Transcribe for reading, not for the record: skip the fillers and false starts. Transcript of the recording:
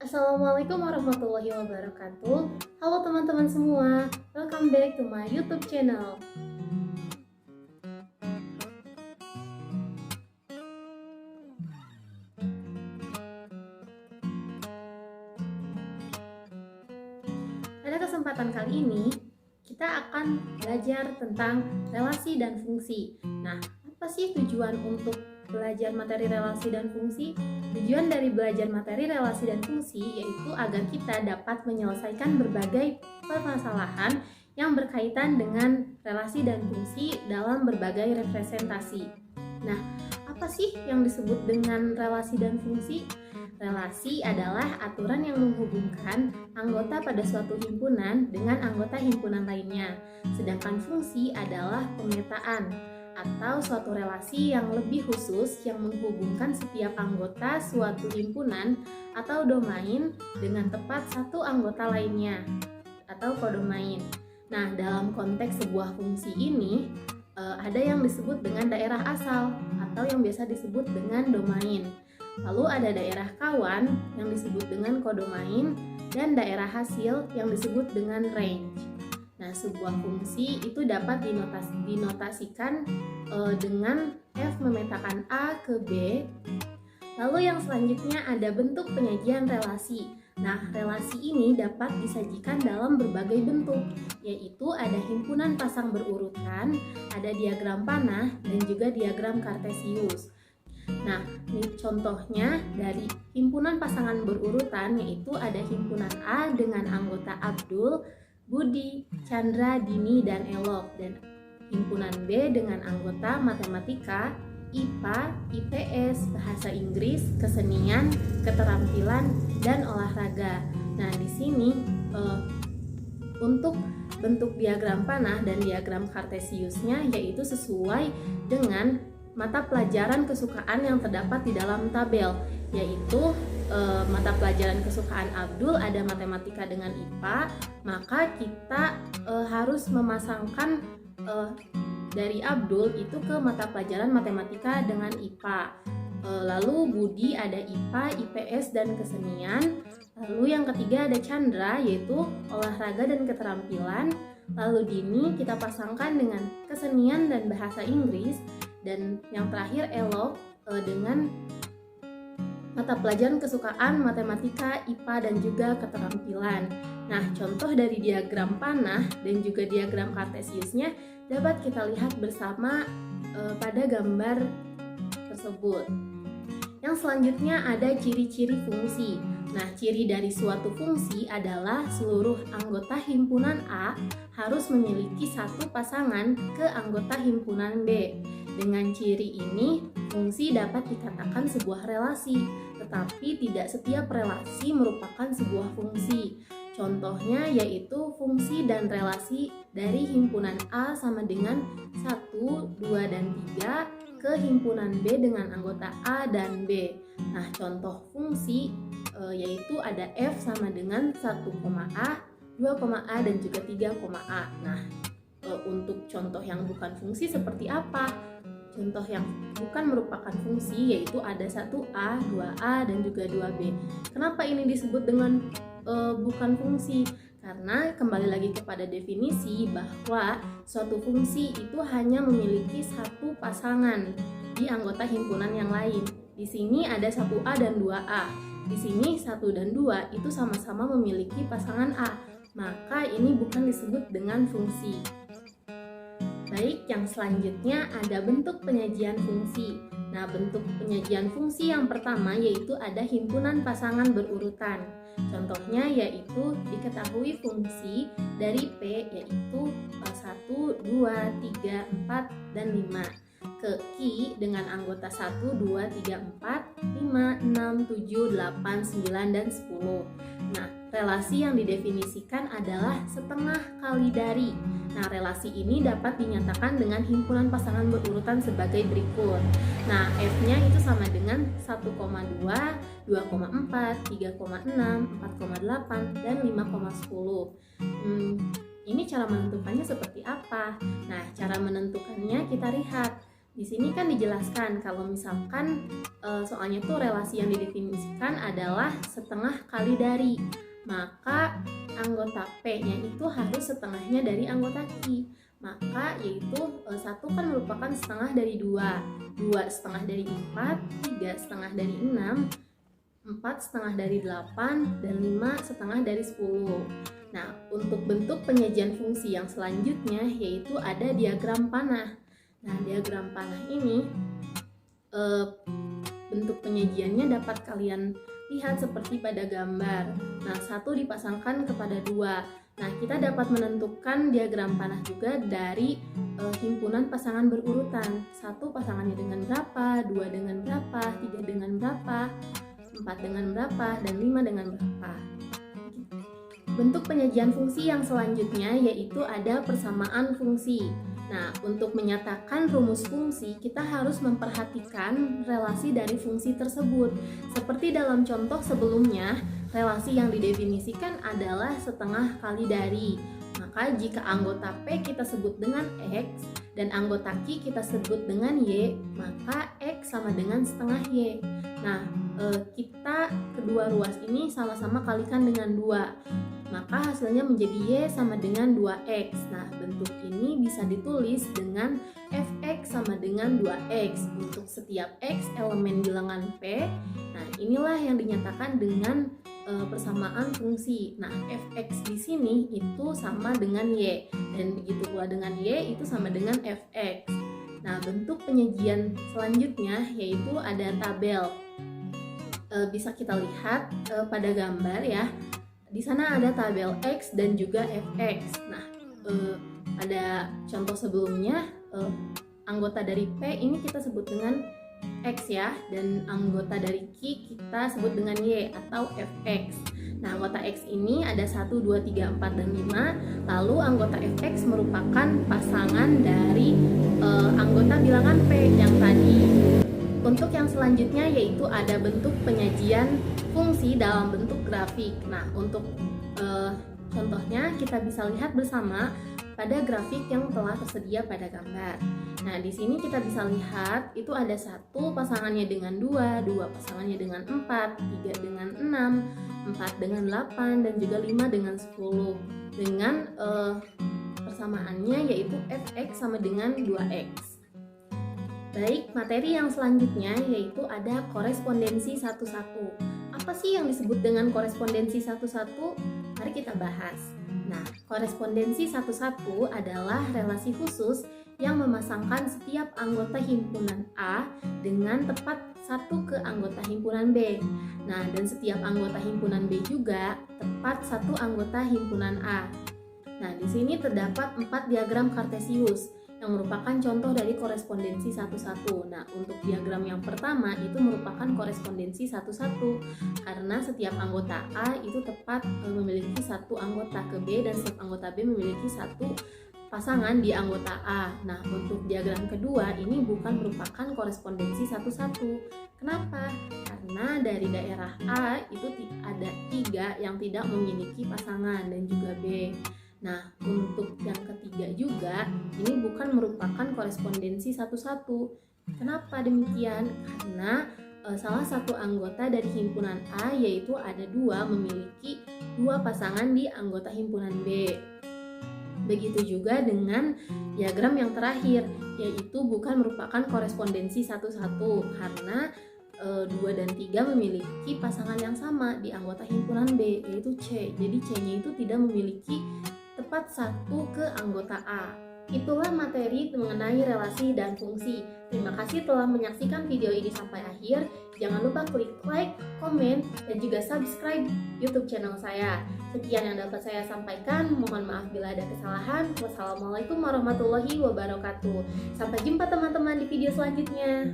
Assalamualaikum warahmatullahi wabarakatuh. Halo teman-teman semua, welcome back to my YouTube channel. Pada kesempatan kali ini, kita akan belajar tentang relasi dan fungsi. Nah, apa sih tujuan untuk belajar materi relasi dan fungsi? Tujuan dari belajar materi relasi dan fungsi yaitu agar kita dapat menyelesaikan berbagai permasalahan yang berkaitan dengan relasi dan fungsi dalam berbagai representasi. Nah, apa sih yang disebut dengan relasi dan fungsi? Relasi adalah aturan yang menghubungkan anggota pada suatu himpunan dengan anggota himpunan lainnya. Sedangkan fungsi adalah pemetaan atau suatu relasi yang lebih khusus yang menghubungkan setiap anggota suatu himpunan atau domain dengan tepat satu anggota lainnya atau kodomain. Nah, dalam konteks sebuah fungsi ini ada yang disebut dengan daerah asal atau yang biasa disebut dengan domain. Lalu ada daerah kawan yang disebut dengan kodomain dan daerah hasil yang disebut dengan range. Nah, sebuah fungsi itu dapat dinotasikan dengan F memetakan A ke B. Lalu yang selanjutnya ada bentuk penyajian relasi. Nah, relasi ini dapat disajikan dalam berbagai bentuk, yaitu ada himpunan pasang berurutan, ada diagram panah, dan juga diagram kartesius. Nah, ini contohnya dari himpunan pasangan berurutan, yaitu ada himpunan A dengan anggota Abdul, Budi, Chandra, Dini, dan Elok, dan himpunan B dengan anggota matematika, IPA, IPS, bahasa Inggris, kesenian, keterampilan, dan olahraga. Nah, di sini untuk bentuk diagram panah dan diagram kartesiusnya yaitu sesuai dengan mata pelajaran kesukaan yang terdapat di dalam tabel, yaitu mata pelajaran kesukaan Abdul ada matematika dengan IPA, maka kita harus memasangkan dari Abdul itu ke mata pelajaran matematika dengan IPA. Lalu Budi ada IPA, IPS, dan kesenian. Lalu yang ketiga ada Chandra yaitu olahraga dan keterampilan. Lalu Dini kita pasangkan dengan kesenian dan bahasa Inggris. Dan yang terakhir Elok dengan mata pelajaran kesukaan matematika, IPA, dan juga keterampilan. Nah, contoh dari diagram panah dan juga diagram kartesiusnya dapat kita lihat bersama pada gambar tersebut. Yang selanjutnya ada ciri-ciri fungsi. Nah, ciri dari suatu fungsi adalah seluruh anggota himpunan A harus memiliki satu pasangan ke anggota himpunan B. Dengan ciri ini, fungsi dapat dikatakan sebuah relasi, tetapi tidak setiap relasi merupakan sebuah fungsi. Contohnya yaitu fungsi dan relasi dari himpunan A sama dengan 1, 2, dan 3 ke himpunan B dengan anggota A dan B. Nah, contoh fungsi yaitu ada F sama dengan 1,A, 2,A, dan juga 3,A. Nah, untuk contoh yang bukan fungsi seperti apa? Contoh yang bukan merupakan fungsi yaitu ada 1A, 2A, dan juga 2B. Kenapa ini disebut dengan bukan fungsi? Karena kembali lagi kepada definisi bahwa suatu fungsi itu hanya memiliki satu pasangan di anggota himpunan yang lain. Di sini ada 1A dan 2A. Di sini 1 dan 2 itu sama-sama memiliki pasangan A. Maka ini bukan disebut dengan fungsi. Baik, yang selanjutnya ada bentuk penyajian fungsi. Nah, bentuk penyajian fungsi yang pertama yaitu ada himpunan pasangan berurutan. Contohnya yaitu diketahui fungsi dari P yaitu 1, 2, 3, 4, dan 5 ke Q dengan anggota 1, 2, 3, 4, 5, 6, 7, 8, 9, dan 10. Nah, relasi yang didefinisikan adalah setengah kali dari. Nah, relasi ini dapat dinyatakan dengan himpunan pasangan berurutan sebagai berikut. Nah, F-nya itu sama dengan 1,2, 2,4, 3,6, 4,8, dan 5,10. Ini cara menentukannya seperti apa? Nah, cara menentukannya kita lihat. Di sini kan dijelaskan kalau misalkan soalnya tuh relasi yang didefinisikan adalah setengah kali dari, maka anggota P-nya itu harus setengahnya dari anggota Q. Maka yaitu 1 kan merupakan setengah dari 2, 2 setengah dari 4, 3 setengah dari 6, 4 setengah dari 8, dan 5 setengah dari 10. Nah, untuk bentuk penyajian fungsi yang selanjutnya yaitu ada diagram panah. Nah, diagram panah ini bentuk penyajiannya dapat kalian lihat seperti pada gambar. Nah, 1 dipasangkan kepada 2. Nah, kita dapat menentukan diagram panah juga dari himpunan pasangan berurutan. 1 pasangannya dengan berapa, 2 dengan berapa, 3 dengan berapa, 4 dengan berapa, dan 5 dengan berapa. Bentuk penyajian fungsi yang selanjutnya yaitu ada persamaan fungsi. Nah, untuk menyatakan rumus fungsi, kita harus memperhatikan relasi dari fungsi tersebut. Seperti dalam contoh sebelumnya, relasi yang didefinisikan adalah setengah kali dari. Maka jika anggota P kita sebut dengan X dan anggota Q kita sebut dengan Y, maka X sama dengan setengah Y. Nah, kita kedua ruas ini sama-sama kalikan dengan 2. Maka hasilnya menjadi Y sama dengan 2X. Nah, bentuk ini bisa ditulis dengan Fx sama dengan 2X untuk setiap X elemen bilangan P. Nah, inilah yang dinyatakan dengan persamaan fungsi. Nah, Fx di sini itu sama dengan Y, dan begitu pula dengan Y itu sama dengan Fx. Nah, bentuk penyajian selanjutnya yaitu ada tabel. Bisa kita lihat pada gambar ya. Di sana ada tabel X dan juga Fx. Nah, pada contoh sebelumnya anggota dari P ini kita sebut dengan X ya, dan anggota dari Q kita sebut dengan Y atau Fx. Nah, anggota X ini ada 1, 2, 3, 4, dan 5. Lalu anggota Fx merupakan pasangan dari anggota bilangan P yang tadi. Untuk yang selanjutnya yaitu ada bentuk penyajian fungsi dalam bentuk grafik. Nah, untuk contohnya kita bisa lihat bersama pada grafik yang telah tersedia pada gambar. Nah, di sini kita bisa lihat itu ada 1 pasangannya dengan 2, 2 pasangannya dengan 4, 3 dengan 6, 4 dengan 8, dan juga 5 dengan 10. Dengan persamaannya yaitu Fx sama dengan 2x. Baik, materi yang selanjutnya yaitu ada korespondensi satu-satu. Apa sih yang disebut dengan korespondensi satu-satu? Mari kita bahas. Nah, korespondensi satu-satu adalah relasi khusus yang memasangkan setiap anggota himpunan A dengan tepat satu ke anggota himpunan B. Nah, dan setiap anggota himpunan B juga tepat satu anggota himpunan A. Nah, di sini terdapat 4 diagram Kartesius yang merupakan contoh dari korespondensi satu-satu. Nah, untuk diagram yang pertama itu merupakan korespondensi satu-satu karena setiap anggota A itu tepat memiliki satu anggota ke B dan setiap anggota B memiliki satu pasangan di anggota A. Nah, untuk diagram kedua ini bukan merupakan korespondensi satu-satu. Kenapa? Karena dari daerah A itu ada 3 yang tidak memiliki pasangan dan juga B. Nah, untuk yang ketiga juga, ini bukan merupakan korespondensi satu-satu. Kenapa demikian? Karena salah satu anggota dari himpunan A, yaitu ada 2, memiliki 2 pasangan di anggota himpunan B. Begitu juga dengan diagram yang terakhir, yaitu bukan merupakan korespondensi satu-satu, karena 2 dan 3 memiliki pasangan yang sama di anggota himpunan B, yaitu C. Jadi C-nya itu tidak memiliki tepat satu ke anggota A. Itulah materi mengenai relasi dan fungsi. Terima kasih telah menyaksikan video ini sampai akhir. Jangan lupa klik like, komen, dan juga subscribe YouTube channel saya. Sekian yang dapat saya sampaikan. Mohon maaf bila ada kesalahan. Wassalamualaikum warahmatullahi wabarakatuh. Sampai jumpa teman-teman di video selanjutnya.